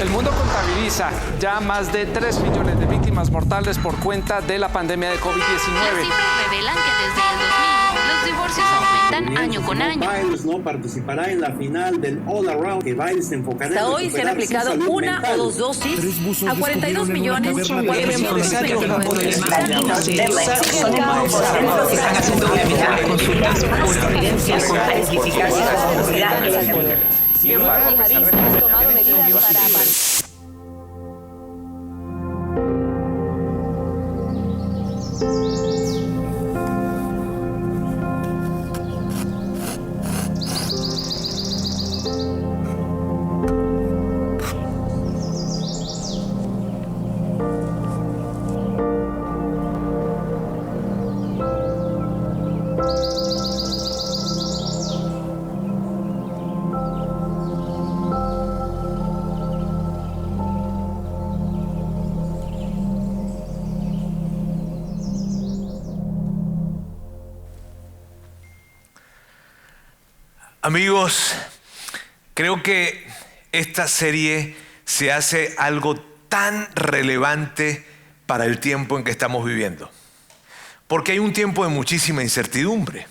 El mundo contabiliza ya más de 3 millones de víctimas mortales por cuenta de la pandemia de COVID-19. Las cifras revelan que desde el 2000 los divorcios aumentan año con año. Biles no participará en la final del All Around, que Biles se enfocará en hasta hoy se han aplicado una o dos dosis a 42 millones. Están haciendo consultas con evidencias, con eficacia, con seguridad. Sin embargo, a pesar de que tomado medidas para... Amigos, creo que esta serie se hace algo tan relevante para el tiempo en que estamos viviendo. Porque hay un tiempo de muchísima incertidumbre.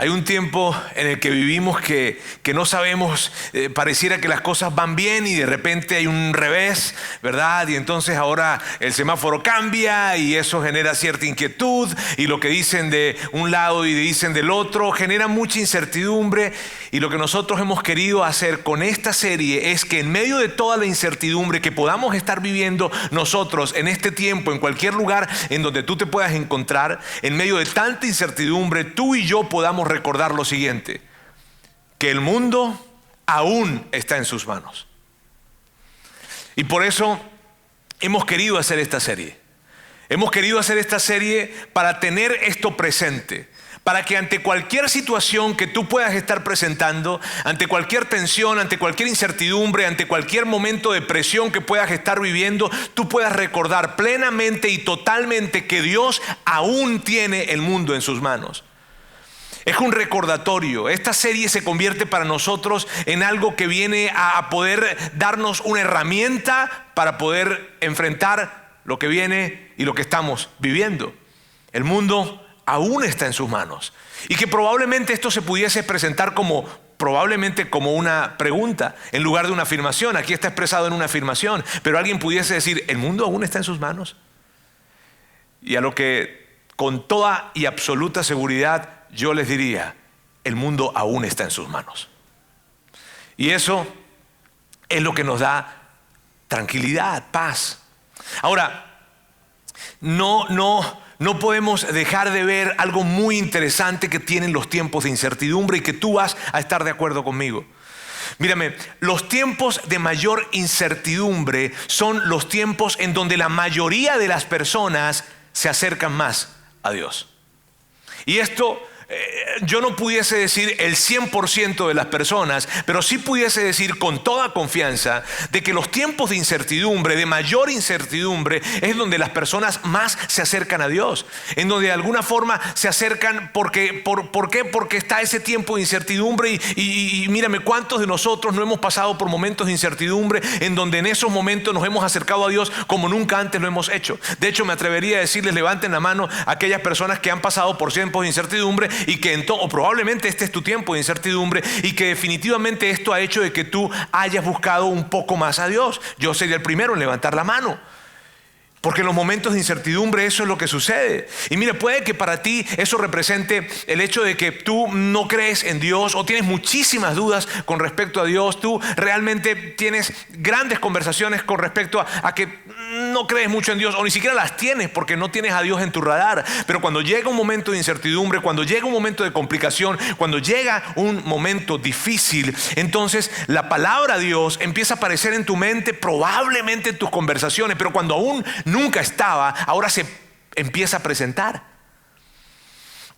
Hay un tiempo en el que vivimos que no sabemos, pareciera que las cosas van bien y de repente hay un revés, ¿verdad? Y entonces ahora el semáforo cambia y eso genera cierta inquietud y lo que dicen de un lado y dicen del otro genera mucha incertidumbre. Y lo que nosotros hemos querido hacer con esta serie es que en medio de toda la incertidumbre que podamos estar viviendo nosotros en este tiempo, en cualquier lugar en donde tú te puedas encontrar, en medio de tanta incertidumbre, tú y yo podamos recordar lo siguiente: que el mundo aún está en sus manos. Y por eso hemos querido hacer esta serie. Hemos querido hacer esta serie para tener esto presente, para que ante cualquier situación que tú puedas estar presentando, ante cualquier tensión, ante cualquier incertidumbre, ante cualquier momento de presión que puedas estar viviendo, tú puedas recordar plenamente y totalmente que Dios aún tiene el mundo en sus manos. Es un recordatorio. Esta serie se convierte para nosotros en algo que viene a poder darnos una herramienta para poder enfrentar lo que viene y lo que estamos viviendo. El mundo aún está en sus manos. Y que probablemente esto se pudiese presentar como una pregunta en lugar de una afirmación. Aquí está expresado en una afirmación, pero alguien pudiese decir: ¿el mundo aún está en sus manos? Y a lo que con toda y absoluta seguridad yo les diría: el mundo aún está en sus manos. Y eso es lo que nos da tranquilidad, paz. Ahora, no podemos dejar de ver algo muy interesante que tienen los tiempos de incertidumbre y que tú vas a estar de acuerdo conmigo. Mírame, los tiempos de mayor incertidumbre son los tiempos en donde la mayoría de las personas se acercan más a Dios. Y esto yo no pudiese decir el 100% de las personas, pero sí pudiese decir con toda confianza de que los tiempos de incertidumbre, de mayor incertidumbre, es donde las personas más se acercan a Dios, en donde de alguna forma se acercan ¿por qué? Porque está ese tiempo de incertidumbre y mírame, ¿cuántos de nosotros no hemos pasado por momentos de incertidumbre en donde en esos momentos nos hemos acercado a Dios como nunca antes lo hemos hecho? De hecho, me atrevería a decirles: levanten la mano a aquellas personas que han pasado por tiempos de incertidumbre y que o probablemente este es tu tiempo de incertidumbre y que definitivamente esto ha hecho de que tú hayas buscado un poco más a Dios. Yo sería el primero en levantar la mano, porque en los momentos de incertidumbre eso es lo que sucede. Y mire, puede que para ti eso represente el hecho de que tú no crees en Dios o tienes muchísimas dudas con respecto a Dios. Tú realmente tienes grandes conversaciones con respecto a que no crees mucho en Dios, o ni siquiera las tienes porque no tienes a Dios en tu radar. Pero cuando llega un momento de incertidumbre, cuando llega un momento de complicación, cuando llega un momento difícil, entonces la palabra Dios empieza a aparecer en tu mente, probablemente en tus conversaciones, pero cuando aún nunca estaba, ahora se empieza a presentar.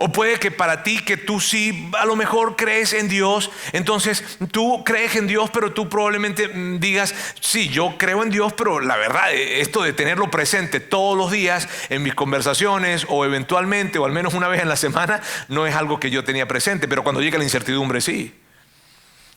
O puede que para ti, que tú sí a lo mejor crees en Dios, entonces tú crees en Dios, pero tú probablemente digas: sí, yo creo en Dios, pero la verdad, esto de tenerlo presente todos los días en mis conversaciones o eventualmente o al menos una vez en la semana no es algo que yo tenía presente, pero cuando llega la incertidumbre sí.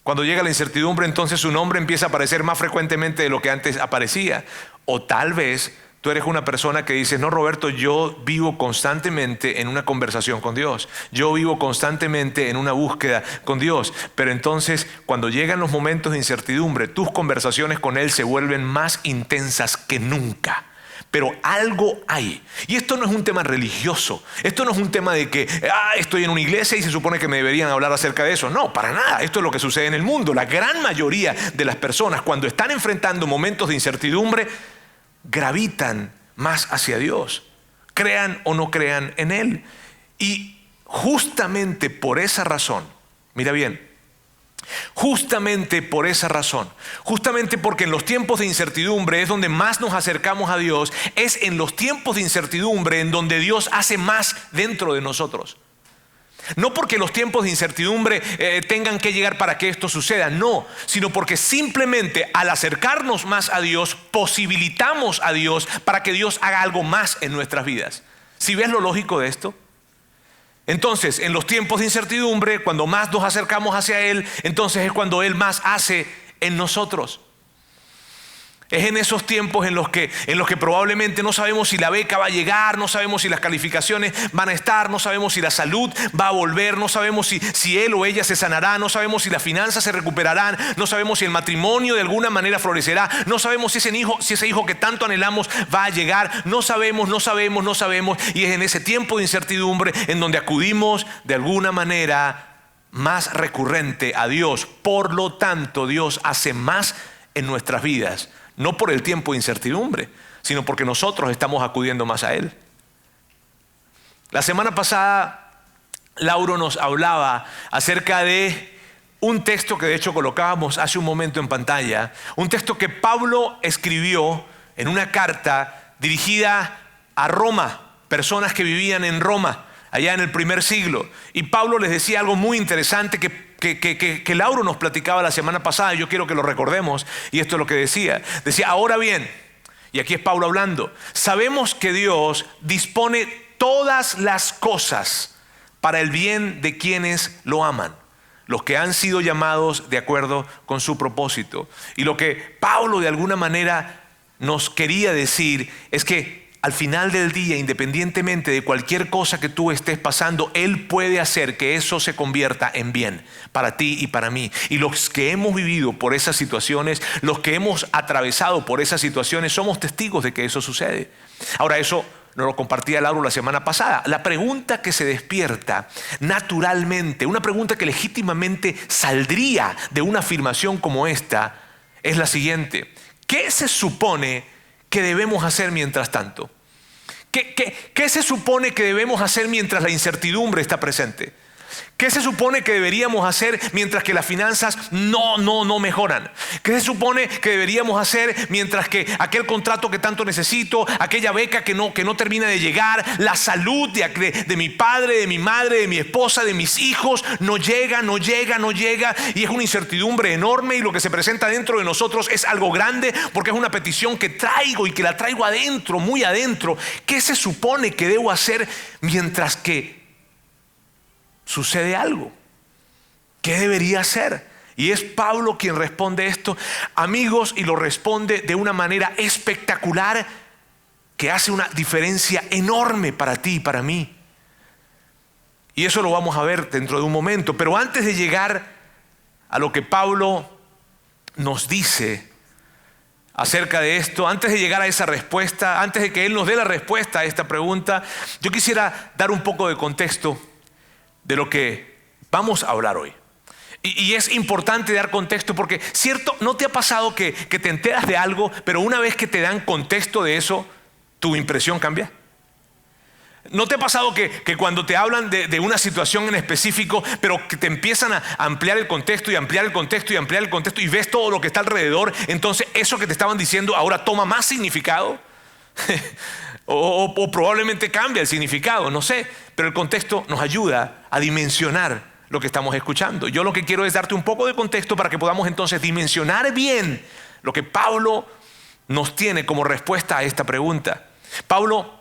Cuando llega la incertidumbre, entonces su nombre empieza a aparecer más frecuentemente de lo que antes aparecía. O tal vez tú eres una persona que dices, no, Roberto, yo vivo constantemente en una conversación con Dios. Yo vivo constantemente en una búsqueda con Dios. Pero entonces, cuando llegan los momentos de incertidumbre, tus conversaciones con Él se vuelven más intensas que nunca. Pero algo hay. Y esto no es un tema religioso. Esto no es un tema de que estoy en una iglesia y se supone que me deberían hablar acerca de eso. No, para nada. Esto es lo que sucede en el mundo. La gran mayoría de las personas, cuando están enfrentando momentos de incertidumbre, gravitan más hacia Dios. Crean o no crean en Él. Y justamente por esa razón, mira bien, justamente por esa razón, justamente porque en los tiempos de incertidumbre es donde más nos acercamos a Dios, es en los tiempos de incertidumbre en donde Dios hace más dentro de nosotros. No porque los tiempos de incertidumbre tengan que llegar para que esto suceda, no, sino porque simplemente al acercarnos más a Dios, posibilitamos a Dios para que Dios haga algo más en nuestras vidas. ¿Sí ves lo lógico de esto? Entonces, en los tiempos de incertidumbre, cuando más nos acercamos hacia Él, entonces es cuando Él más hace en nosotros. Es en esos tiempos en los que probablemente no sabemos si la beca va a llegar, no sabemos si las calificaciones van a estar, no sabemos si la salud va a volver, no sabemos si él o ella se sanará, no sabemos si las finanzas se recuperarán, no sabemos si el matrimonio de alguna manera florecerá, no sabemos si ese hijo que tanto anhelamos va a llegar, no sabemos. Y es en ese tiempo de incertidumbre en donde acudimos de alguna manera más recurrente a Dios. Por lo tanto, Dios hace más en nuestras vidas. No por el tiempo de incertidumbre, sino porque nosotros estamos acudiendo más a Él. La semana pasada, Lauro nos hablaba acerca de un texto que de hecho colocábamos hace un momento en pantalla. Un texto que Pablo escribió en una carta dirigida a Roma, personas que vivían en Roma, allá en el primer siglo. Y Pablo les decía algo muy interesante que Lauro nos platicaba la semana pasada, y yo quiero que lo recordemos, y esto es lo que decía. Decía, ahora bien, y aquí es Pablo hablando, sabemos que Dios dispone todas las cosas para el bien de quienes lo aman, los que han sido llamados de acuerdo con su propósito. Y lo que Pablo de alguna manera nos quería decir es que al final del día, independientemente de cualquier cosa que tú estés pasando, Él puede hacer que eso se convierta en bien para ti y para mí. Y los que hemos vivido por esas situaciones, los que hemos atravesado por esas situaciones, somos testigos de que eso sucede. Ahora, eso nos lo compartía Lauro la semana pasada. La pregunta que se despierta naturalmente, una pregunta que legítimamente saldría de una afirmación como esta, es la siguiente: ¿qué se supone que debemos hacer mientras tanto? ¿Qué se supone que debemos hacer mientras la incertidumbre está presente? ¿Qué se supone que deberíamos hacer mientras que las finanzas no mejoran? ¿Qué se supone que deberíamos hacer mientras que aquel contrato que tanto necesito, aquella beca que no termina de llegar, la salud de mi padre, de mi madre, de mi esposa, de mis hijos, no llega? Y es una incertidumbre enorme, y lo que se presenta dentro de nosotros es algo grande, porque es una petición que traigo y que la traigo adentro, muy adentro. ¿Qué se supone que debo hacer mientras que sucede algo? ¿Qué debería hacer? Y es Pablo quien responde esto, amigos, y lo responde de una manera espectacular que hace una diferencia enorme para ti y para mí. Y eso lo vamos a ver dentro de un momento. Pero antes de llegar a lo que Pablo nos dice acerca de esto, antes de llegar a esa respuesta, antes de que Él nos dé la respuesta a esta pregunta, yo quisiera dar un poco de contexto de lo que vamos a hablar hoy. Y es importante dar contexto porque, cierto, ¿no te ha pasado que te enteras de algo, pero una vez que te dan contexto de eso, tu impresión cambia? ¿No te ha pasado que cuando te hablan de una situación en específico, pero que te empiezan a ampliar el contexto y ampliar el contexto y ampliar el contexto y ves todo lo que está alrededor, entonces eso que te estaban diciendo ahora toma más significado? O probablemente cambia el significado, no sé, pero el contexto nos ayuda a dimensionar lo que estamos escuchando. Yo lo que quiero es darte un poco de contexto para que podamos entonces dimensionar bien lo que Pablo nos tiene como respuesta a esta pregunta. Pablo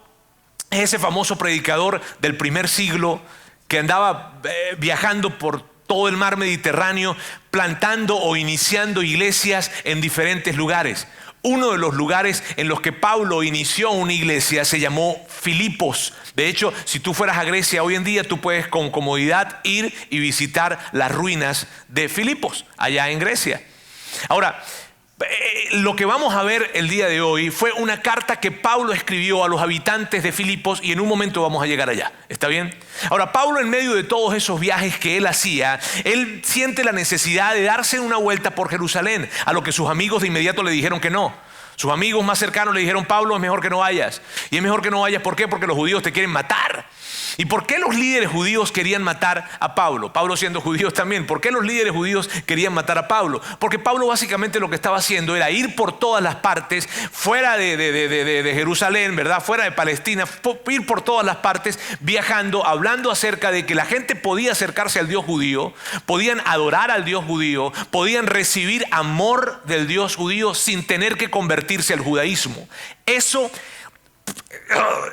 es ese famoso predicador del primer siglo que andaba viajando por todo el mar Mediterráneo, plantando o iniciando iglesias en diferentes lugares. Uno de los lugares en los que Pablo inició una iglesia se llamó Filipos. De hecho, si tú fueras a Grecia hoy en día, tú puedes con comodidad ir y visitar las ruinas de Filipos, allá en Grecia. Ahora, lo que vamos a ver el día de hoy fue una carta que Pablo escribió a los habitantes de Filipos y en un momento vamos a llegar allá. ¿Está bien? Ahora, Pablo, en medio de todos esos viajes que él hacía, él siente la necesidad de darse una vuelta por Jerusalén, a lo que sus amigos de inmediato le dijeron que no. Sus amigos más cercanos le dijeron: Pablo, es mejor que no vayas. Y es mejor que no vayas, ¿por qué? Porque los judíos te quieren matar. ¿Y por qué los líderes judíos querían matar a Pablo? Pablo siendo judíos también. ¿Por qué los líderes judíos querían matar a Pablo? Porque Pablo básicamente lo que estaba haciendo era ir por todas las partes, fuera de Jerusalén, ¿verdad? Fuera de Palestina, ir por todas las partes, viajando, hablando acerca de que la gente podía acercarse al Dios judío, podían adorar al Dios judío, podían recibir amor del Dios judío sin tener que convertirse al judaísmo. Eso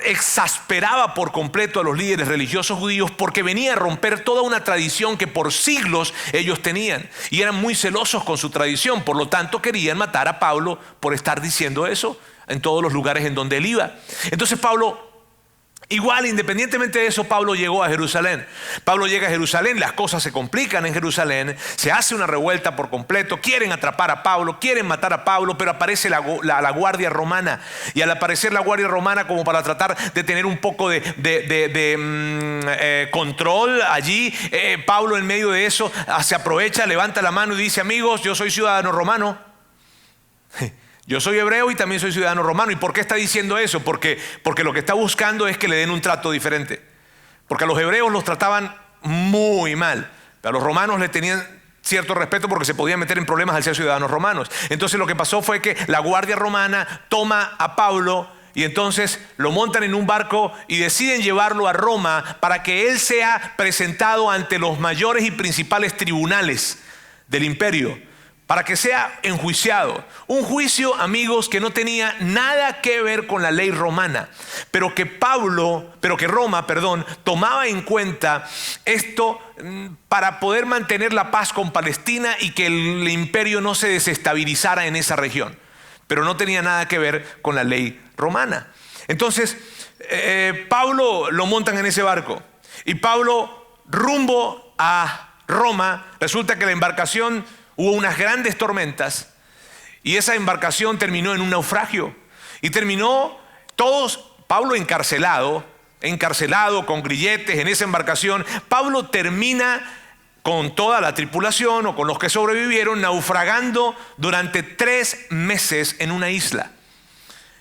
exasperaba por completo a los líderes religiosos judíos, porque venía a romper toda una tradición que por siglos ellos tenían y eran muy celosos con su tradición. Por lo tanto, querían matar a Pablo por estar diciendo eso en todos los lugares en donde él iba. Entonces Pablo, igual, independientemente de eso, Pablo llegó a Jerusalén. Pablo llega a Jerusalén, las cosas se complican en Jerusalén, se hace una revuelta por completo, quieren atrapar a Pablo, quieren matar a Pablo, pero aparece la guardia romana. Y al aparecer la guardia romana, como para tratar de tener un poco de control allí, Pablo, en medio de eso, se aprovecha, levanta la mano y dice: amigos, yo soy ciudadano romano. Yo soy hebreo y también soy ciudadano romano. ¿Y por qué está diciendo eso? Porque lo que está buscando es que le den un trato diferente. Porque a los hebreos los trataban muy mal. A los romanos le tenían cierto respeto porque se podían meter en problemas al ser ciudadanos romanos. Entonces lo que pasó fue que la guardia romana toma a Pablo y entonces lo montan en un barco y deciden llevarlo a Roma para que él sea presentado ante los mayores y principales tribunales del imperio, para que sea enjuiciado. Un juicio, amigos, que no tenía nada que ver con la ley romana, pero que Roma tomaba en cuenta esto para poder mantener la paz con Palestina y que el imperio no se desestabilizara en esa región. Pero no tenía nada que ver con la ley romana. Entonces, Pablo lo montan en ese barco y Pablo, rumbo a Roma, resulta que la embarcación, hubo unas grandes tormentas y esa embarcación terminó en un naufragio. Y terminó Pablo encarcelado con grilletes en esa embarcación. Pablo termina con toda la tripulación o con los que sobrevivieron naufragando durante 3 meses en una isla.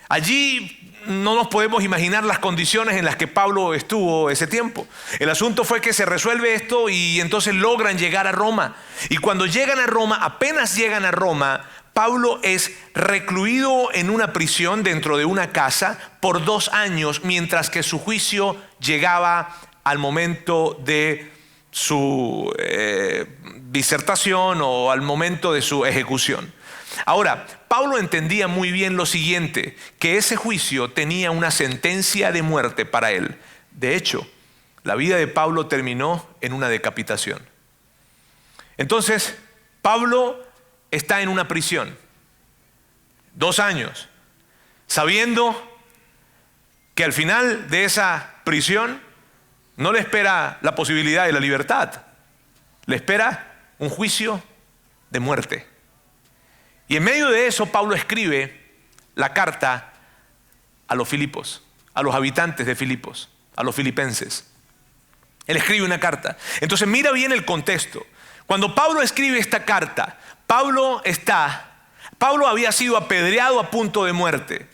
Allí no nos podemos imaginar las condiciones en las que Pablo estuvo ese tiempo. El asunto fue que se resuelve esto y entonces logran llegar a Roma. Y cuando llegan a Roma, apenas llegan a Roma, Pablo es recluido en una prisión dentro de una casa por 2 años, mientras que su juicio llegaba al momento de su disertación o al momento de su ejecución. Ahora, Pablo entendía muy bien lo siguiente, que ese juicio tenía una sentencia de muerte para él. De hecho, la vida de Pablo terminó en una decapitación. Entonces, Pablo está en una prisión, 2 años, sabiendo que al final de esa prisión no le espera la posibilidad de la libertad, le espera un juicio de muerte. Y en medio de eso, Pablo escribe la carta a los Filipos, a los habitantes de Filipos, a los filipenses. Él escribe una carta. Entonces mira bien el contexto. Cuando Pablo escribe esta carta, Pablo había sido apedreado a punto de muerte.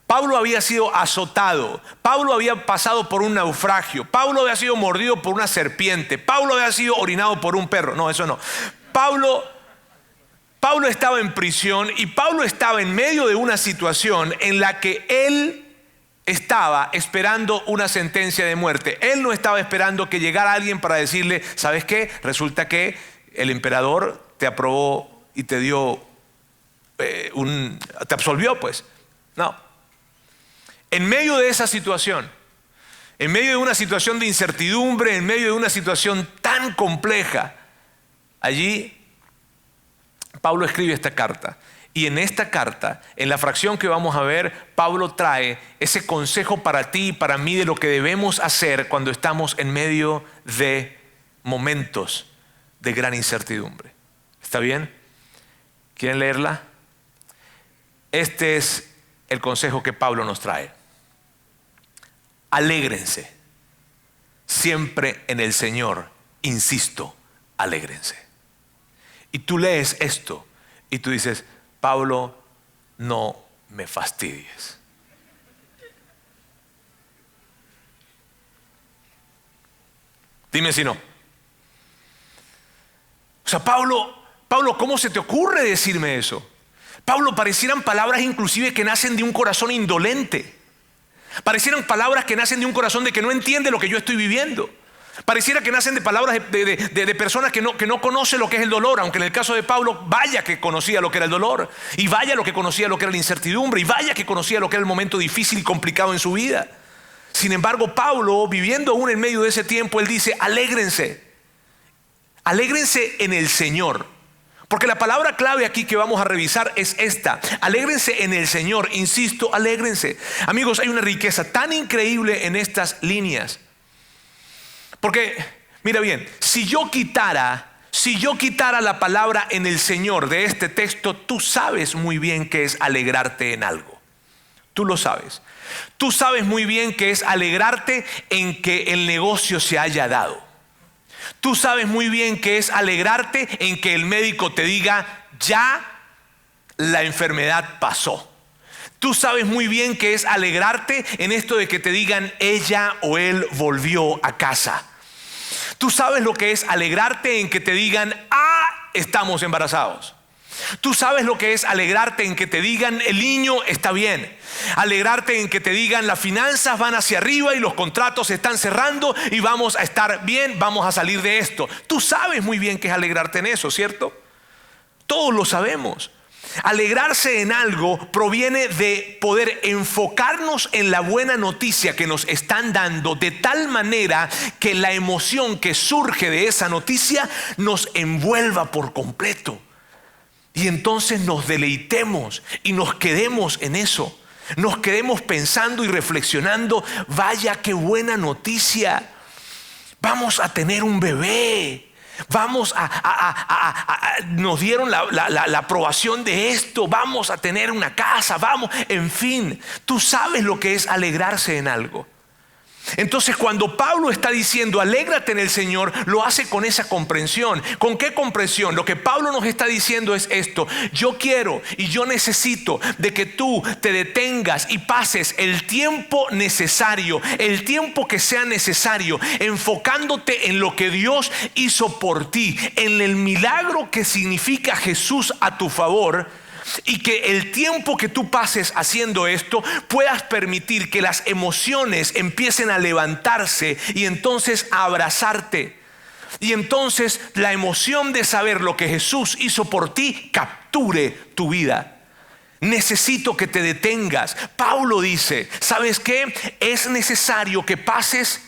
Pablo había sido azotado. Pablo había pasado por un naufragio. Pablo había sido mordido por una serpiente. Pablo había sido orinado por un perro. No, eso no. Pablo estaba en prisión y Pablo estaba en medio de una situación en la que él estaba esperando una sentencia de muerte. Él no estaba esperando que llegara alguien para decirle: ¿sabes qué? Resulta que el emperador te aprobó y te dio te absolvió, pues. No. En medio de esa situación, en medio de una situación de incertidumbre, en medio de una situación tan compleja, allí Pablo escribe esta carta. Y en esta carta, en la fracción que vamos a ver, Pablo trae ese consejo para ti y para mí de lo que debemos hacer cuando estamos en medio de momentos de gran incertidumbre. ¿Está bien? ¿Quieren leerla? Este es el consejo que Pablo nos trae. Alégrense. Siempre en el Señor, insisto, alégrense. Y tú lees esto y tú dices, Pablo, no me fastidies. Dime si no. O sea, Pablo, ¿cómo se te ocurre decirme eso? Pablo, parecieran palabras inclusive que nacen de un corazón indolente. Parecieran palabras que nacen de un corazón de que no entiende lo que yo estoy viviendo. Pareciera que nacen de palabras de personas que no conocen lo que es el dolor, aunque en el caso de Pablo, vaya que conocía lo que era el dolor, y vaya lo que conocía lo que era la incertidumbre, y vaya que conocía lo que era el momento difícil y complicado en su vida. Sin embargo, Pablo, viviendo aún en medio de ese tiempo, él dice, alégrense. Alégrense en el Señor. Porque la palabra clave aquí que vamos a revisar es esta. Alégrense en el Señor. Insisto, alégrense. Amigos, hay una riqueza tan increíble en estas líneas. Porque, mira bien, si yo quitara la palabra en el Señor de este texto, tú sabes muy bien que es alegrarte en algo. Tú lo sabes. Tú sabes muy bien que es alegrarte en que el negocio se haya dado. Tú sabes muy bien que es alegrarte en que el médico te diga, ya la enfermedad pasó. Tú sabes muy bien que es alegrarte en esto de que te digan, ella o él volvió a casa. Tú sabes lo que es alegrarte en que te digan, estamos embarazados. Tú sabes lo que es alegrarte en que te digan, el niño está bien. Alegrarte en que te digan, las finanzas van hacia arriba y los contratos se están cerrando y vamos a estar bien, vamos a salir de esto. Tú sabes muy bien que es alegrarte en eso, ¿cierto? Todos lo sabemos. Alegrarse en algo proviene de poder enfocarnos en la buena noticia que nos están dando, de tal manera que la emoción que surge de esa noticia nos envuelva por completo. Y entonces nos deleitemos y nos quedemos en eso. Nos quedemos pensando y reflexionando, vaya qué buena noticia. Vamos a tener un bebé. Nos dieron la aprobación de esto, vamos a tener una casa, en fin, tú sabes lo que es alegrarse en algo. Entonces cuando Pablo está diciendo alégrate en el Señor, lo hace con esa comprensión. ¿Con qué comprensión? Lo que Pablo nos está diciendo es esto: yo quiero y yo necesito de que tú te detengas y pases el tiempo necesario, el tiempo que sea necesario, enfocándote en lo que Dios hizo por ti, en el milagro que significa Jesús a tu favor. Y que el tiempo que tú pases haciendo esto puedas permitir que las emociones empiecen a levantarse y entonces a abrazarte. Y entonces la emoción de saber lo que Jesús hizo por ti capture tu vida. Necesito que te detengas. Pablo dice, ¿sabes qué? Es necesario que pases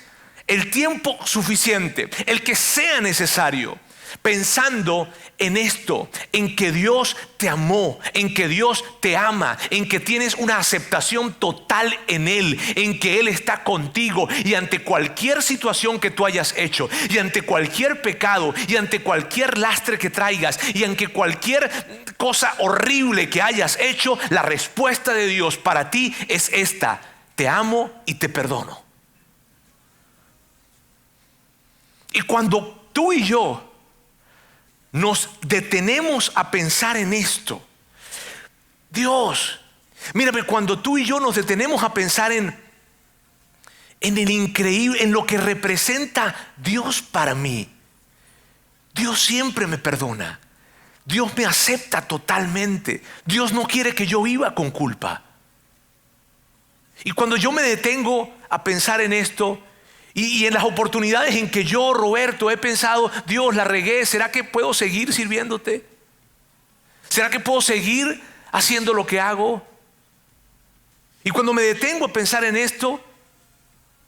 el tiempo suficiente, el que sea necesario, pensando en esto, en que Dios te amó, en que Dios te ama, en que tienes una aceptación total en Él, en que Él está contigo y ante cualquier situación que tú hayas hecho, y ante cualquier pecado, y ante cualquier lastre que traigas, y ante cualquier cosa horrible que hayas hecho, la respuesta de Dios para ti es esta: te amo y te perdono. Y cuando tú y yo nos detenemos a pensar en esto, Dios, mírame, cuando tú y yo nos detenemos a pensar en el increíble, en lo que representa Dios para mí, Dios siempre me perdona, Dios me acepta totalmente, Dios no quiere que yo viva con culpa. Y cuando yo me detengo a pensar en esto, y en las oportunidades en que yo, Roberto, he pensado, Dios, la regué, ¿será que puedo seguir sirviéndote? ¿Será que puedo seguir haciendo lo que hago? Y cuando me detengo a pensar en esto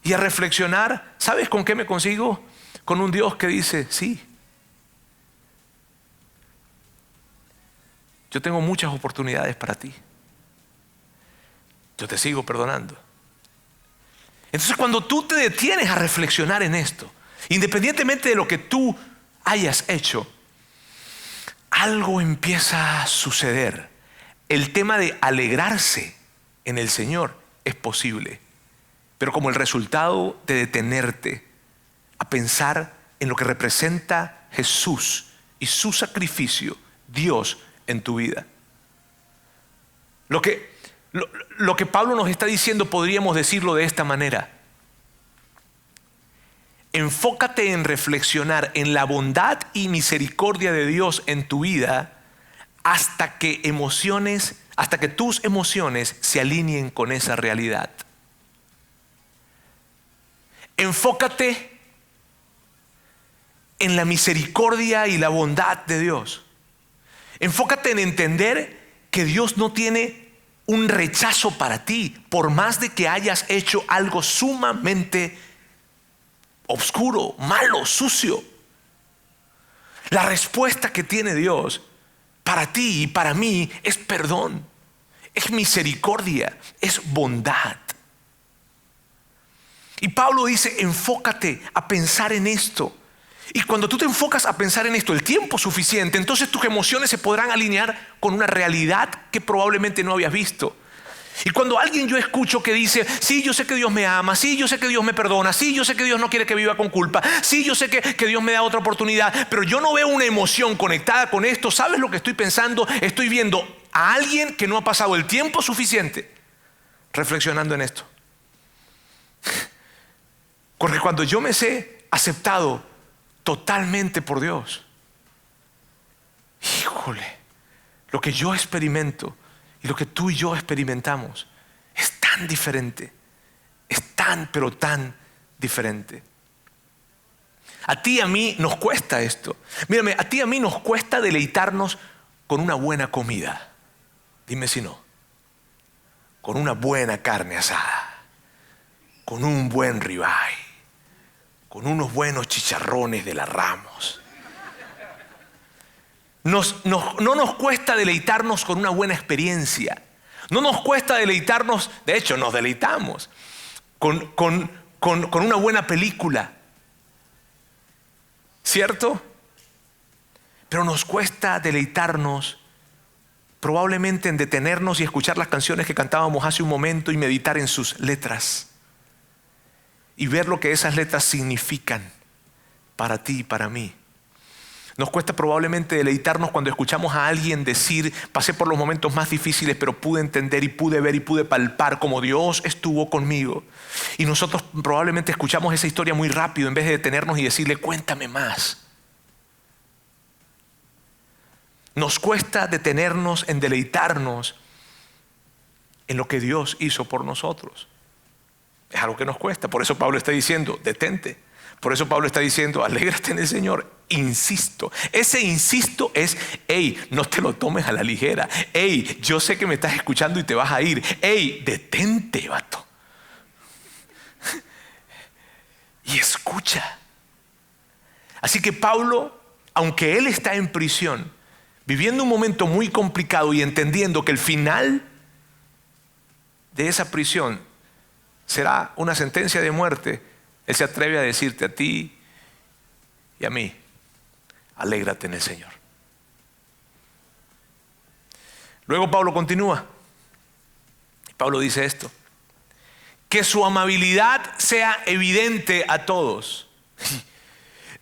y a reflexionar, ¿sabes con qué me consigo? Con un Dios que dice, sí, yo tengo muchas oportunidades para ti. Yo te sigo perdonando. Entonces, cuando tú te detienes a reflexionar en esto, independientemente de lo que tú hayas hecho, algo empieza a suceder. El tema de alegrarse en el Señor es posible, pero como el resultado de detenerte a pensar en lo que representa Jesús y su sacrificio, Dios, en tu vida. Lo que Pablo nos está diciendo, podríamos decirlo de esta manera: enfócate en reflexionar en la bondad y misericordia de Dios en tu vida hasta que tus emociones se alineen con esa realidad. Enfócate en la misericordia y la bondad de Dios. Enfócate en entender que Dios no tiene un rechazo para ti, por más de que hayas hecho algo sumamente oscuro, malo, sucio. La respuesta que tiene Dios para ti y para mí es perdón, es misericordia, es bondad. Y Pablo dice, enfócate a pensar en esto. Y cuando tú te enfocas a pensar en esto el tiempo suficiente, entonces tus emociones se podrán alinear con una realidad que probablemente no habías visto. Y cuando alguien yo escucho que dice, sí, yo sé que Dios me ama, sí, yo sé que Dios me perdona, sí, yo sé que Dios no quiere que viva con culpa, sí, yo sé que Dios me da otra oportunidad, pero yo no veo una emoción conectada con esto. ¿Sabes lo que estoy pensando? Estoy viendo a alguien que no ha pasado el tiempo suficiente reflexionando en esto. Porque cuando yo me sé aceptado totalmente por Dios, híjole, lo que yo experimento y lo que tú y yo experimentamos es tan diferente, es tan, pero tan diferente. A ti y a mí nos cuesta esto. Mírame, a ti y a mí nos cuesta deleitarnos con una buena comida. Dime si no. Con una buena carne asada, con un buen ribeye, con unos buenos chicharrones de la Ramos. No nos cuesta deleitarnos con una buena experiencia. No nos cuesta deleitarnos, de hecho nos deleitamos con una buena película. ¿Cierto? Pero nos cuesta deleitarnos probablemente en detenernos y escuchar las canciones que cantábamos hace un momento y meditar en sus letras. Y ver lo que esas letras significan para ti y para mí. Nos cuesta probablemente deleitarnos cuando escuchamos a alguien decir, pasé por los momentos más difíciles, pero pude entender y pude ver y pude palpar cómo Dios estuvo conmigo. Y nosotros probablemente escuchamos esa historia muy rápido en vez de detenernos y decirle, cuéntame más. Nos cuesta detenernos en deleitarnos en lo que Dios hizo por nosotros. Es algo que nos cuesta. Por eso Pablo está diciendo, detente. Por eso Pablo está diciendo, alégrate en el Señor. Insisto. Ese insisto es, hey, no te lo tomes a la ligera. Hey, yo sé que me estás escuchando y te vas a ir. Hey, detente, vato. Y escucha. Así que Pablo, aunque él está en prisión, viviendo un momento muy complicado y entendiendo que el final de esa prisión será una sentencia de muerte, él se atreve a decirte a ti y a mí, alégrate en el Señor. Luego Pablo continúa. Pablo dice esto: que su amabilidad sea evidente a todos.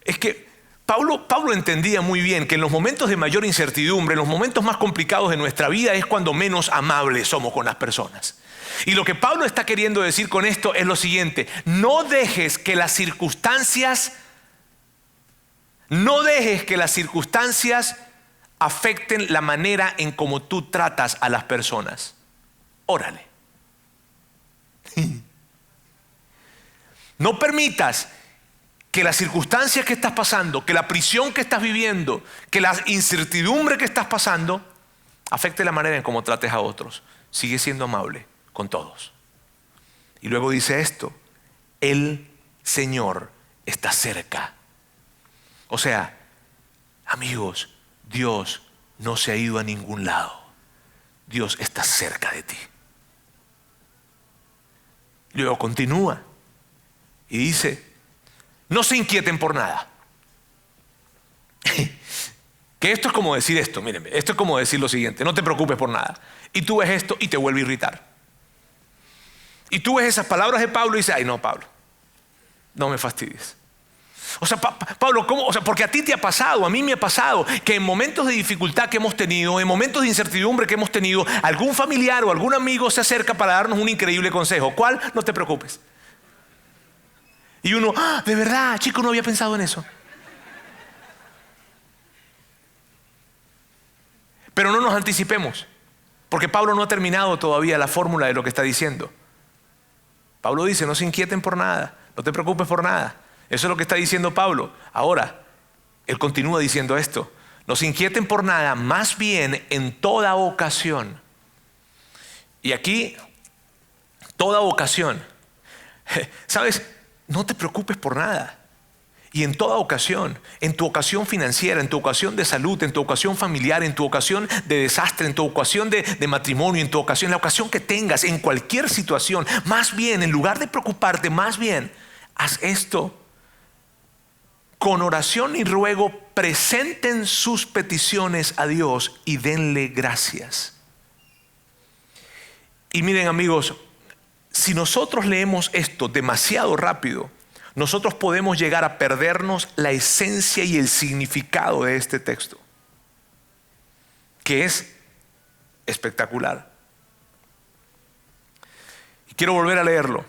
Es que Pablo entendía muy bien que en los momentos de mayor incertidumbre, en los momentos más complicados de nuestra vida, es cuando menos amables somos con las personas. Y lo que Pablo está queriendo decir con esto es lo siguiente: no dejes que las circunstancias afecten la manera en cómo tú tratas a las personas. Órale. No permitas que las circunstancias que estás pasando, que la prisión que estás viviendo, que la incertidumbre que estás pasando afecte la manera en cómo trates a otros. Sigue siendo amable con todos. Y luego dice esto: el Señor está cerca. O sea, amigos, Dios no se ha ido a ningún lado. Dios está cerca de ti. Luego continúa y dice, no se inquieten por nada. Que esto es como decir esto, mírenme, esto es como decir lo siguiente, no te preocupes por nada. Y tú ves esto y te vuelve a irritar. Y tú ves esas palabras de Pablo y dices, ay no, Pablo, no me fastidies. O sea, Pablo, ¿cómo? O sea, porque a ti te ha pasado, a mí me ha pasado, que en momentos de dificultad que hemos tenido, en momentos de incertidumbre que hemos tenido, algún familiar o algún amigo se acerca para darnos un increíble consejo. ¿Cuál? No te preocupes. Y uno, de verdad, chico, no había pensado en eso. Pero no nos anticipemos, porque Pablo no ha terminado todavía la fórmula de lo que está diciendo. Pablo dice, no se inquieten por nada, no te preocupes por nada. Eso es lo que está diciendo Pablo. Ahora, él continúa diciendo esto. No se inquieten por nada, más bien en toda ocasión. Y aquí, toda ocasión. ¿Sabes? No te preocupes por nada. Y en toda ocasión, en tu ocasión financiera, en tu ocasión de salud, en tu ocasión familiar, en tu ocasión de desastre, en tu ocasión de matrimonio, en tu ocasión, la ocasión que tengas, en cualquier situación, más bien, en lugar de preocuparte, más bien, haz esto. Con oración y ruego, presenten sus peticiones a Dios y denle gracias. Y miren, amigos, si nosotros leemos esto demasiado rápido, nosotros podemos llegar a perdernos la esencia y el significado de este texto, que es espectacular. Y quiero volver a leerlo.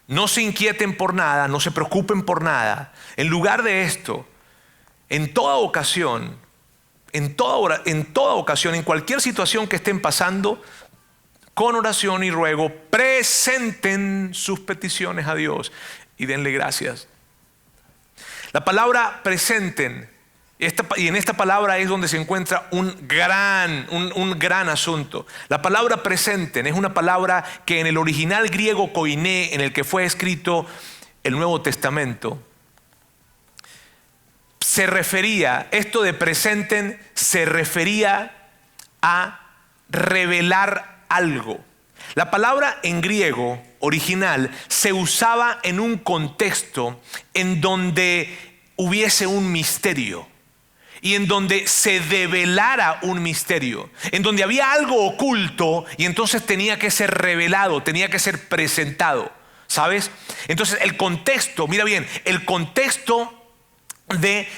No se inquieten por nada, no se preocupen por nada. En lugar de esto, en toda ocasión, en cualquier situación que estén pasando, con oración y ruego, presenten sus peticiones a Dios y denle gracias. La palabra presenten, y en esta palabra es donde se encuentra un gran asunto. La palabra presenten es una palabra que en el original griego koiné, en el que fue escrito el Nuevo Testamento, se refería, esto de presenten se refería a revelar algo. La palabra en griego original se usaba en un contexto en donde hubiese un misterio y en donde se develara un misterio, en donde había algo oculto y entonces tenía que ser revelado, tenía que ser presentado, ¿sabes? Entonces el contexto, mira bien, el contexto de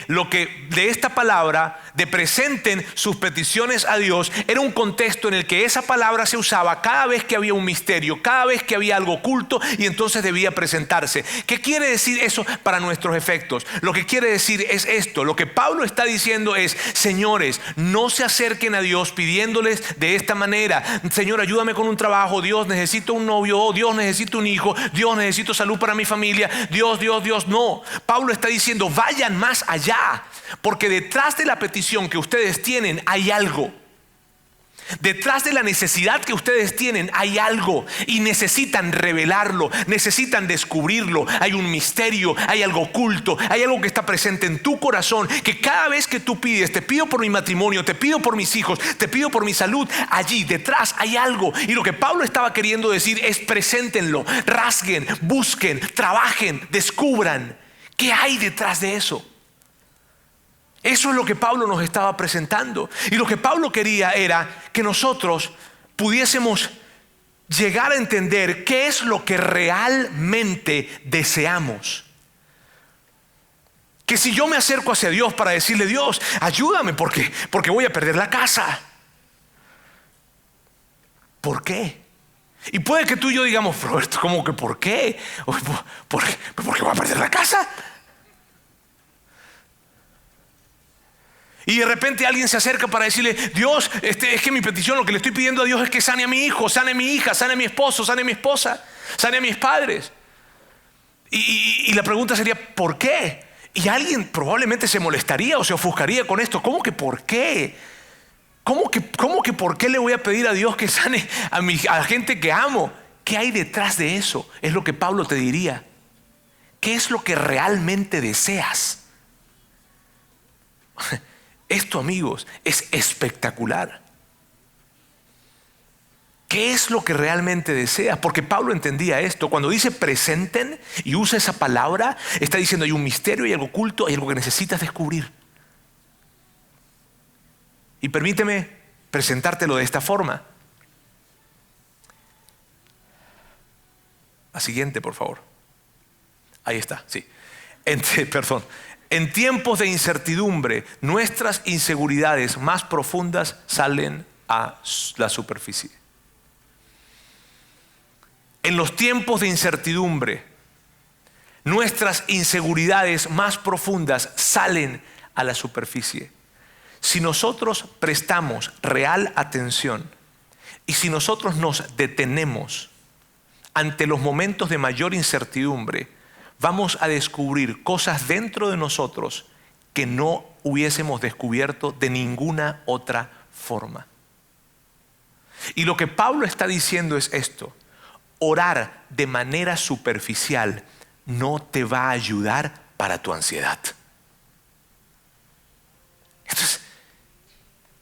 esta palabra de presenten sus peticiones a Dios era un contexto en el que esa palabra se usaba cada vez que había un misterio, cada vez que había algo oculto y entonces debía presentarse. ¿Qué quiere decir eso para nuestros efectos? Lo que quiere decir es esto. Lo que Pablo está diciendo es, señores, no se acerquen a Dios pidiéndoles de esta manera: Señor, ayúdame con un trabajo, Dios, necesito un novio, oh, Dios, necesito un hijo, Dios, necesito salud para mi familia, Dios. No, Pablo está diciendo, vayan más allá, porque detrás de la petición que ustedes tienen hay algo. Detrás de la necesidad que ustedes tienen hay algo y necesitan revelarlo, necesitan descubrirlo. Hay un misterio, hay algo oculto, hay algo que está presente en tu corazón, que cada vez que tú pides, te pido por mi matrimonio, te pido por mis hijos, te pido por mi salud, allí detrás hay algo. Y lo que Pablo estaba queriendo decir es: preséntenlo, rasguen, busquen, trabajen, descubran qué hay detrás de eso. Eso es lo que Pablo nos estaba presentando. Y lo que Pablo quería era que nosotros pudiésemos llegar a entender qué es lo que realmente deseamos. Que si yo me acerco hacia Dios para decirle: Dios, ayúdame porque voy a perder la casa. ¿Por qué? Y puede que tú y yo digamos: Roberto, ¿cómo que por qué? ¿Por qué voy a perder la casa? Y de repente alguien se acerca para decirle: Dios, es que mi petición, lo que le estoy pidiendo a Dios es que sane a mi hijo, sane a mi hija, sane a mi esposo, sane a mi esposa, sane a mis padres. Y la pregunta sería: ¿por qué? Y alguien probablemente se molestaría o se ofuscaría con esto. ¿Cómo que por qué? ¿Cómo que por qué le voy a pedir a Dios que sane a la gente que amo? ¿Qué hay detrás de eso? Es lo que Pablo te diría. ¿Qué es lo que realmente deseas? Esto, amigos, es espectacular. ¿Qué es lo que realmente deseas? Porque Pablo entendía esto. Cuando dice presenten y usa esa palabra, está diciendo hay un misterio, hay algo oculto, hay algo que necesitas descubrir. Y permíteme presentártelo de esta forma. La siguiente, por favor. Ahí está, sí. En tiempos de incertidumbre, nuestras inseguridades más profundas salen a la superficie. En los tiempos de incertidumbre, nuestras inseguridades más profundas salen a la superficie. Si nosotros prestamos real atención y si nosotros nos detenemos ante los momentos de mayor incertidumbre, vamos a descubrir cosas dentro de nosotros que no hubiésemos descubierto de ninguna otra forma. Y lo que Pablo está diciendo es esto: orar de manera superficial no te va a ayudar para tu ansiedad.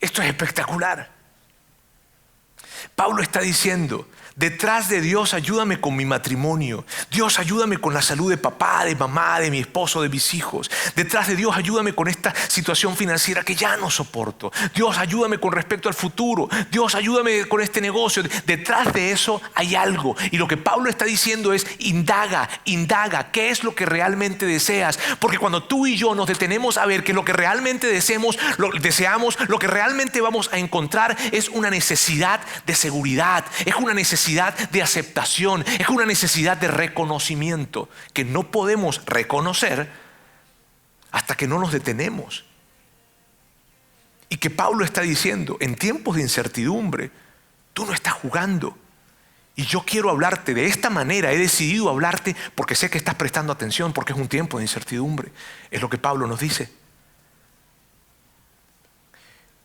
Esto es espectacular. Pablo está diciendo: detrás de Dios, ayúdame con mi matrimonio. Dios, ayúdame con la salud de papá, de mamá, de mi esposo, de mis hijos. Detrás de Dios, ayúdame con esta situación financiera que ya no soporto. Dios, ayúdame con respecto al futuro. Dios, ayúdame con este negocio. Detrás de eso hay algo. Y lo que Pablo está diciendo es: indaga, ¿qué es lo que realmente deseas? Porque cuando tú y yo nos detenemos a ver que lo que realmente deseamos, lo que realmente vamos a encontrar es una necesidad de seguridad, es una necesidad de aceptación, es una necesidad de reconocimiento que no podemos reconocer hasta que no nos detenemos. Y que Pablo está diciendo: en tiempos de incertidumbre, tú no estás jugando. Y yo quiero hablarte de esta manera. He decidido hablarte porque sé que estás prestando atención, porque es un tiempo de incertidumbre. Es lo que Pablo nos dice.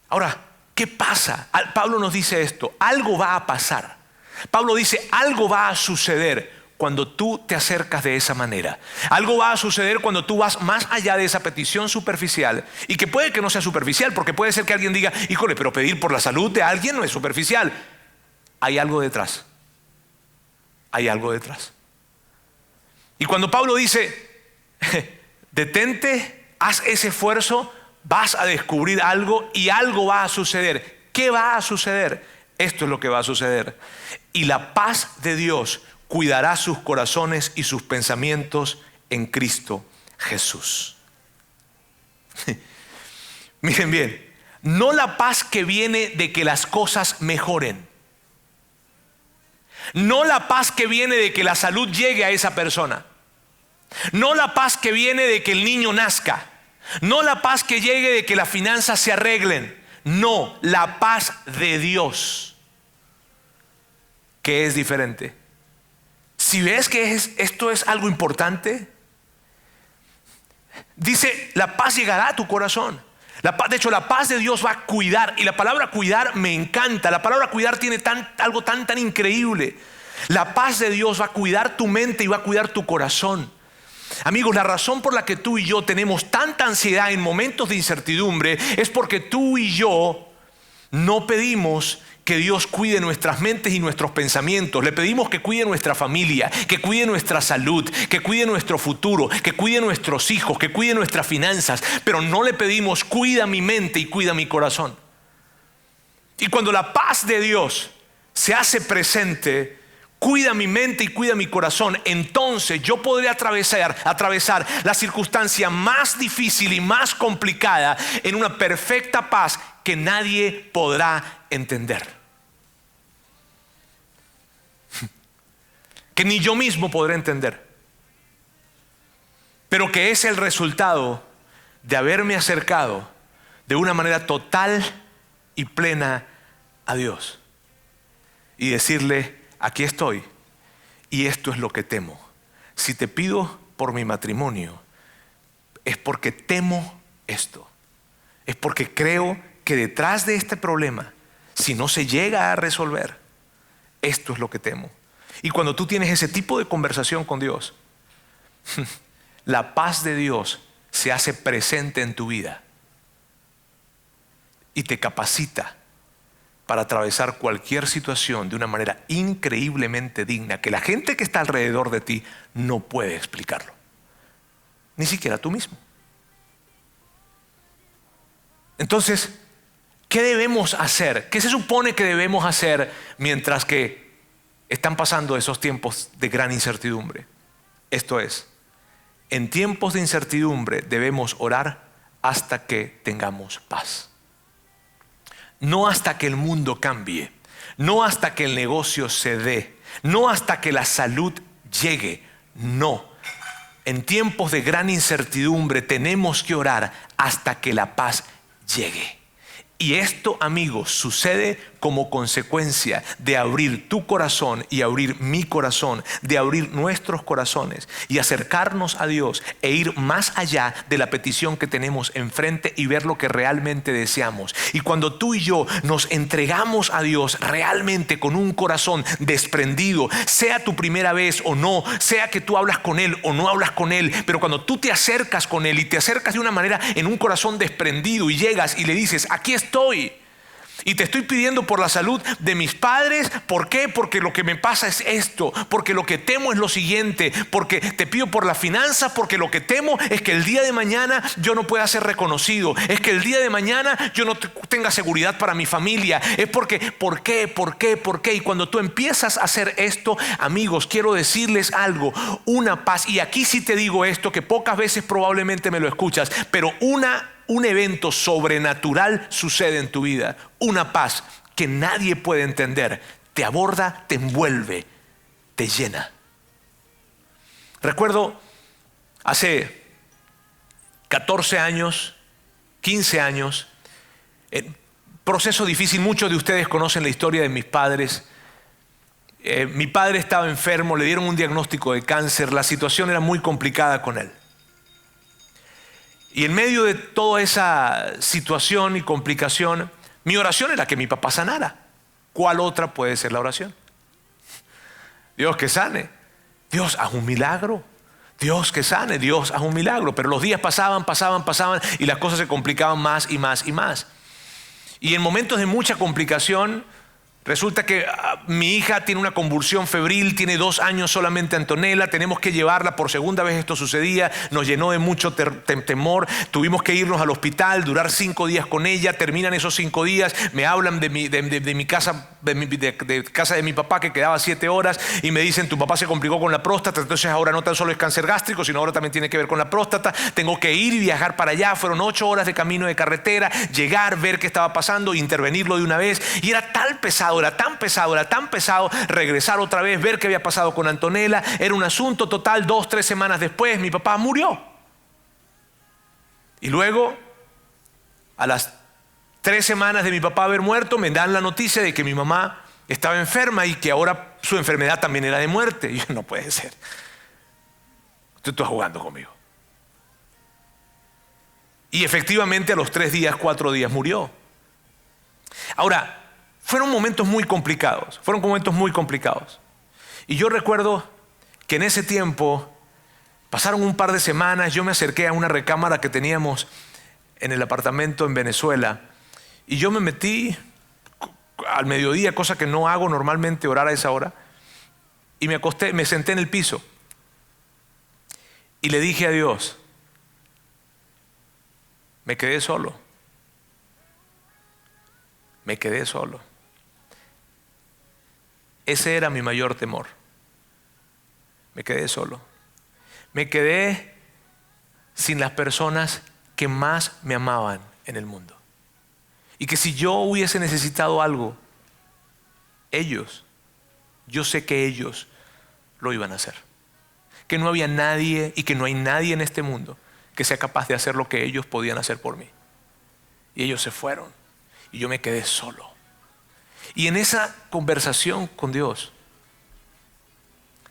Ahora, ¿qué pasa? Pablo nos dice esto: algo va a pasar. Pablo dice: algo va a suceder cuando tú te acercas de esa manera. Algo va a suceder cuando tú vas más allá de esa petición superficial, y que puede que no sea superficial, porque puede ser que alguien diga: híjole, pero pedir por la salud de alguien no es superficial. Hay algo detrás. Hay algo detrás. Y cuando Pablo dice: detente, haz ese esfuerzo, vas a descubrir algo y algo va a suceder. ¿Qué va a suceder? Esto es lo que va a suceder. Y la paz de Dios cuidará sus corazones y sus pensamientos en Cristo Jesús. Miren bien, no la paz que viene de que las cosas mejoren. No la paz que viene de que la salud llegue a esa persona. No la paz que viene de que el niño nazca. No la paz que llegue de que las finanzas se arreglen. No, la paz de Dios, que es diferente. Si ves que esto es algo importante, dice: la paz llegará a tu corazón. De hecho, la paz de Dios va a cuidar. Y la palabra cuidar me encanta. La palabra cuidar tiene algo tan increíble. La paz de Dios va a cuidar tu mente y va a cuidar tu corazón. Amigos, la razón por la que tú y yo tenemos tanta ansiedad en momentos de incertidumbre es porque tú y yo no pedimos que Dios cuide nuestras mentes y nuestros pensamientos. Le pedimos que cuide nuestra familia, que cuide nuestra salud, que cuide nuestro futuro, que cuide nuestros hijos, que cuide nuestras finanzas. Pero no le pedimos: cuida mi mente y cuida mi corazón. Y cuando la paz de Dios se hace presente, cuida mi mente y cuida mi corazón, entonces yo podré atravesar la circunstancia más difícil y más complicada en una perfecta paz que nadie podrá entender. Que ni yo mismo podré entender. Pero que es el resultado de haberme acercado de una manera total y plena a Dios. Y decirle: aquí estoy y esto es lo que temo. Si te pido por mi matrimonio, es porque temo esto. Es porque creo que detrás de este problema, si no se llega a resolver, esto es lo que temo. Y cuando tú tienes ese tipo de conversación con Dios, la paz de Dios se hace presente en tu vida. y te capacita para atravesar cualquier situación de una manera increíblemente digna que la gente que está alrededor de ti no puede explicarlo. Ni siquiera tú mismo. Entonces, ¿qué debemos hacer? ¿Qué se supone que debemos hacer mientras que están pasando esos tiempos de gran incertidumbre? Esto es, en tiempos de incertidumbre debemos orar hasta que tengamos paz. No hasta que el mundo cambie, no hasta que el negocio se dé, no hasta que la salud llegue, no. En tiempos de gran incertidumbre tenemos que orar hasta que la paz llegue. Y esto, amigos, sucede como consecuencia de abrir tu corazón y abrir mi corazón, de abrir nuestros corazones y acercarnos a Dios e ir más allá de la petición que tenemos enfrente y ver lo que realmente deseamos. Y cuando tú y yo nos entregamos a Dios realmente con un corazón desprendido, sea tu primera vez o no, sea que tú hablas con Él o no hablas con Él, pero cuando tú te acercas con Él y te acercas de una manera en un corazón desprendido y llegas y le dices, aquí estoy. Y te estoy pidiendo por la salud de mis padres. ¿Por qué? Porque lo que me pasa es esto. Porque lo que temo es lo siguiente. Porque te pido por las finanzas. Porque lo que temo es que el día de mañana yo no pueda ser reconocido. Es que el día de mañana yo no tenga seguridad para mi familia. Es porque, ¿por qué? Y cuando tú empiezas a hacer esto, amigos, quiero decirles algo. Una paz. Y aquí sí te digo esto, que pocas veces probablemente me lo escuchas. Pero un evento sobrenatural sucede en tu vida. Una paz que nadie puede entender. Te aborda, te envuelve, te llena. Recuerdo hace 14 años, 15 años, proceso difícil. Muchos de ustedes conocen la historia de mis padres. Mi padre estaba enfermo, le dieron un diagnóstico de cáncer. La situación era muy complicada con él. Y en medio de toda esa situación y complicación, mi oración era que mi papá sanara. ¿Cuál otra puede ser la oración? Dios, que sane. Dios, haz un milagro. Dios, que sane. Dios, haz un milagro. Pero los días pasaban y las cosas se complicaban más y más y más. Y en momentos de mucha complicación, resulta que mi hija tiene una convulsión febril, tiene 2 años solamente Antonella, tenemos que llevarla, por segunda vez esto sucedía, nos llenó de mucho temor, tuvimos que irnos al hospital, durar 5 días con ella, terminan esos 5 días, me hablan de mi casa, de casa de mi papá que quedaba 7 horas y me dicen, tu papá se complicó con la próstata, entonces ahora no tan solo es cáncer gástrico, sino ahora también tiene que ver con la próstata, tengo que ir y viajar para allá, fueron 8 horas de camino de carretera, llegar, ver qué estaba pasando, intervenirlo de una vez, y era tan pesado, regresar otra vez, ver qué había pasado con Antonella. Era un asunto total. 2-3 semanas después mi papá murió. Y luego, a las 3 semanas de mi papá haber muerto, me dan la noticia de que mi mamá estaba enferma y que ahora su enfermedad también era de muerte. Y yo, no puede ser. Tú estás jugando conmigo. Y efectivamente a los 3 días, 4 días murió. Ahora, fueron momentos muy complicados. Y yo recuerdo que en ese tiempo pasaron un par de semanas, yo me acerqué a una recámara que teníamos en el apartamento en Venezuela y yo me metí al mediodía, cosa que no hago normalmente, orar a esa hora, y me acosté, me senté en el piso y le dije a Dios, me quedé solo. Ese era mi mayor temor. Me quedé solo. Me quedé sin las personas que más me amaban en el mundo. Y que si yo hubiese necesitado algo, yo sé que ellos lo iban a hacer. Que no había nadie y que no hay nadie en este mundo que sea capaz de hacer lo que ellos podían hacer por mí. Y ellos se fueron y yo me quedé solo. Y en esa conversación con Dios,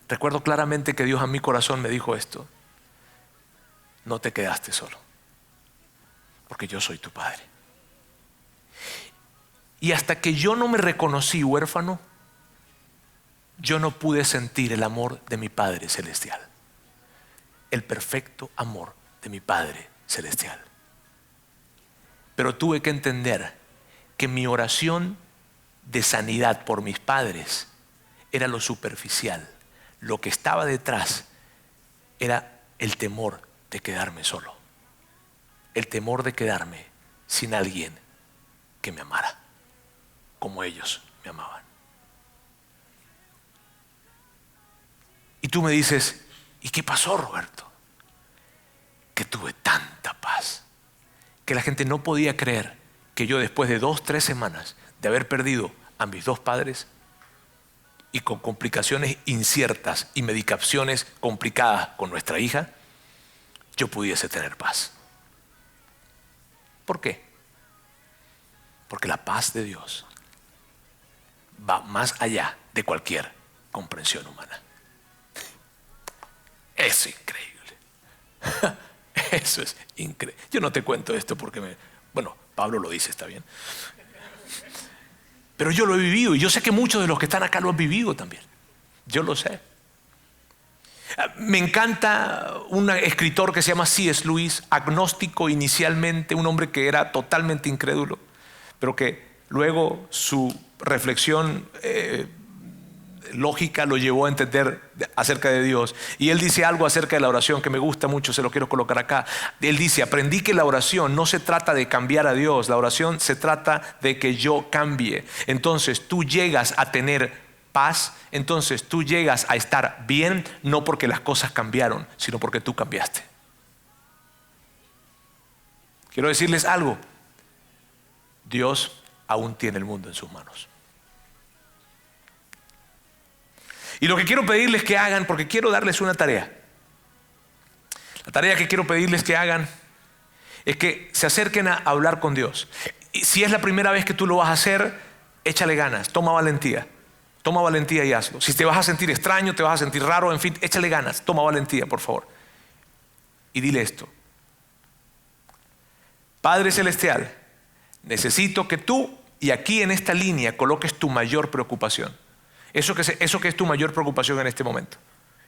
recuerdo claramente que Dios a mi corazón me dijo esto: no te quedaste solo, porque yo soy tu padre. Y hasta que yo no me reconocí huérfano, yo no pude sentir el amor de mi Padre Celestial, el perfecto amor de mi Padre Celestial. Pero tuve que entender que mi oración de sanidad por mis padres era lo superficial. Lo que estaba detrás era el temor de quedarme solo. El temor de quedarme sin alguien que me amara como ellos me amaban. Y tú me dices, ¿y qué pasó, Roberto? Que tuve tanta paz que la gente no podía creer que yo, después de 2-3 semanas de haber perdido a mis 2 padres y con complicaciones inciertas y medicaciones complicadas con nuestra hija, yo pudiese tener paz. ¿Por qué? Porque la paz de Dios va más allá de cualquier comprensión humana. Es increíble. Eso es increíble. Yo no te cuento esto porque Pablo lo dice, está bien. Pero yo lo he vivido y yo sé que muchos de los que están acá lo han vivido también. Yo lo sé. Me encanta un escritor que se llama C.S. Lewis, agnóstico inicialmente, un hombre que era totalmente incrédulo, pero que luego su reflexión lógica lo llevó a entender acerca de Dios. Y él dice algo acerca de la oración que me gusta mucho, se lo quiero colocar acá. Él dice, aprendí que la oración no se trata de cambiar a Dios, la oración se trata de que yo cambie. Entonces tú llegas a tener paz, entonces tú llegas a estar bien, no porque las cosas cambiaron, sino porque tú cambiaste. Quiero decirles algo, Dios aún tiene el mundo en sus manos. Y lo que quiero pedirles que hagan, porque quiero darles una tarea. La tarea que quiero pedirles que hagan es que se acerquen a hablar con Dios. Y si es la primera vez que tú lo vas a hacer, échale ganas, toma valentía. Toma valentía y hazlo. Si te vas a sentir extraño, te vas a sentir raro, en fin, échale ganas, toma valentía, por favor. Y dile esto. Padre Celestial, necesito que tú, y aquí en esta línea, coloques tu mayor preocupación. Eso que es tu mayor preocupación en este momento.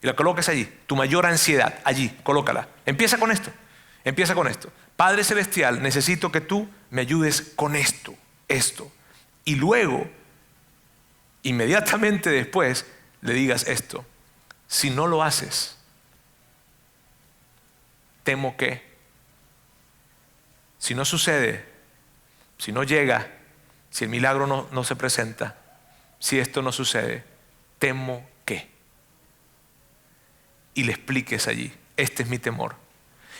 Y la coloques allí, tu mayor ansiedad, allí, colócala. Empieza con esto. Padre Celestial, necesito que tú me ayudes con esto. Y luego, inmediatamente después, le digas esto. Si no lo haces, temo que, si no sucede, si no llega, si el milagro no se presenta, si esto no sucede, temo que. Y le expliques allí, este es mi temor.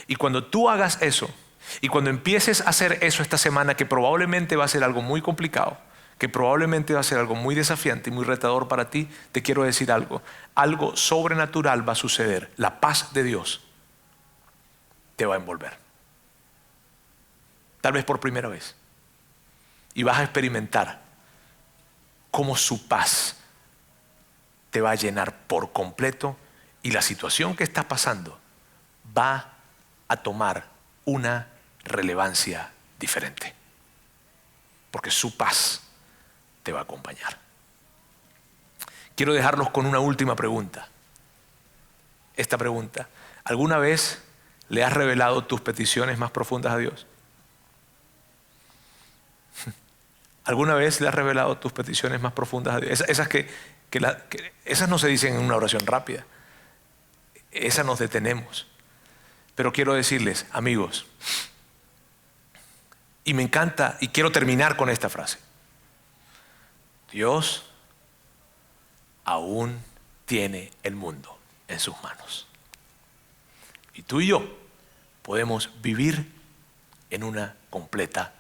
Y cuando tú hagas eso, y cuando empieces a hacer eso esta semana, que probablemente va a ser algo muy complicado, que probablemente va a ser algo muy desafiante y muy retador para ti, te quiero decir algo. Algo sobrenatural va a suceder. La paz de Dios te va a envolver. Tal vez por primera vez. Y vas a experimentar cómo su paz te va a llenar por completo y la situación que estás pasando va a tomar una relevancia diferente. Porque su paz te va a acompañar. Quiero dejarlos con una última pregunta. Esta pregunta: ¿alguna vez le has revelado tus peticiones más profundas a Dios? ¿Alguna vez le has revelado tus peticiones más profundas a Dios? Esas no se dicen en una oración rápida. Esas nos detenemos. Pero quiero decirles, amigos, y me encanta, y quiero terminar con esta frase. Dios aún tiene el mundo en sus manos. Y tú y yo podemos vivir en una completa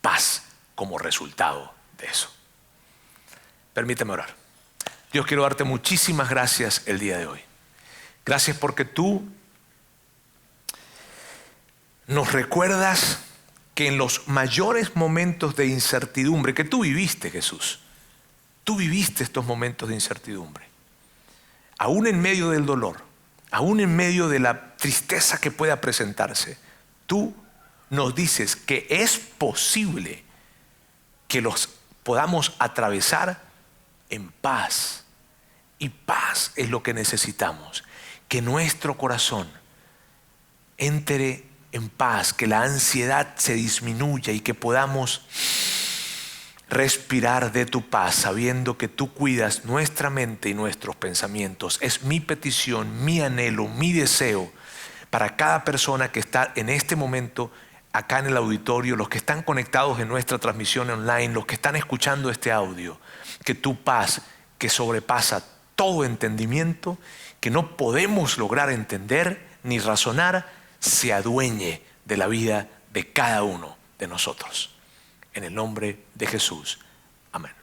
paz como resultado de eso. Permíteme orar. Dios, quiero darte muchísimas gracias el día de hoy. Gracias porque tú nos recuerdas que en los mayores momentos de incertidumbre que tú viviste, Jesús, tú viviste estos momentos de incertidumbre. Aún en medio del dolor, aún en medio de la tristeza que pueda presentarse, tú nos dices que es posible que los podamos atravesar en paz. Y paz es lo que necesitamos. Que nuestro corazón entre en paz, que la ansiedad se disminuya y que podamos respirar de tu paz, sabiendo que tú cuidas nuestra mente y nuestros pensamientos. Es mi petición, mi anhelo, mi deseo para cada persona que está en este momento acá en el auditorio, los que están conectados en nuestra transmisión online, los que están escuchando este audio, que tu paz, que sobrepasa todo entendimiento, que no podemos lograr entender ni razonar, se adueñe de la vida de cada uno de nosotros. En el nombre de Jesús. Amén.